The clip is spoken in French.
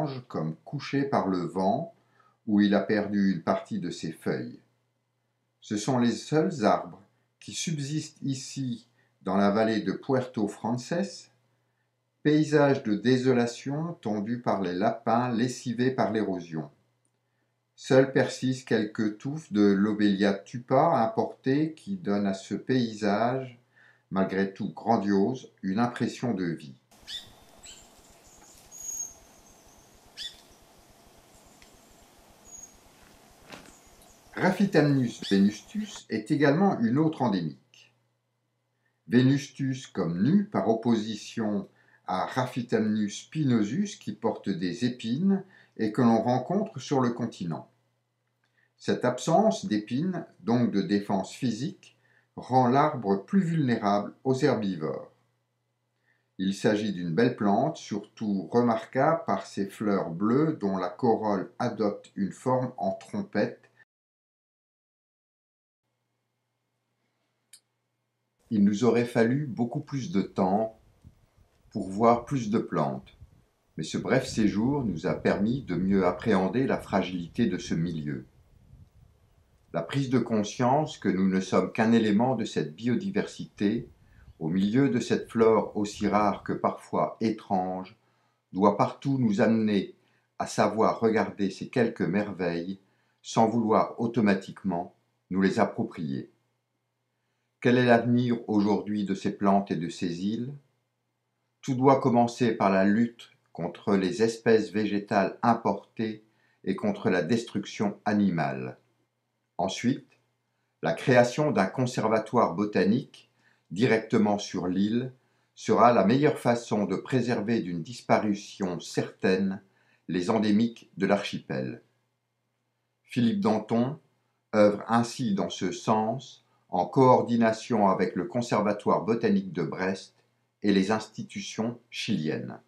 étrange comme couché par le vent, où il a perdu une partie de ses feuilles. Ce sont les seuls arbres qui subsistent ici dans la vallée de Puerto Frances, paysage de désolation tondu par les lapins lessivés par l'érosion. Seules persistent quelques touffes de lobelia tupa importées qui donnent à ce paysage, malgré tout grandiose, une impression de vie. Raphitamnus venustus est également une autre endémique. Venustus comme nu par opposition à Raphitamnus spinosus qui porte des épines et que l'on rencontre sur le continent. Cette absence d'épines, donc de défense physique, rend l'arbre plus vulnérable aux herbivores. Il s'agit d'une belle plante, surtout remarquable par ses fleurs bleues dont la corolle adopte une forme en trompette. Il nous aurait fallu beaucoup plus de temps pour voir plus de plantes, mais ce bref séjour nous a permis de mieux appréhender la fragilité de ce milieu. La prise de conscience que nous ne sommes qu'un élément de cette biodiversité, au milieu de cette flore aussi rare que parfois étrange, doit partout nous amener à savoir regarder ces quelques merveilles sans vouloir automatiquement nous les approprier. Quel est l'avenir aujourd'hui de ces plantes et de ces îles ? Tout doit commencer par la lutte contre les espèces végétales importées et contre la destruction animale. Ensuite, la création d'un conservatoire botanique directement sur l'île sera la meilleure façon de préserver d'une disparition certaine les endémiques de l'archipel. Philippe Danton œuvre ainsi dans ce sens en coordination avec le Conservatoire botanique de Brest et les institutions chiliennes.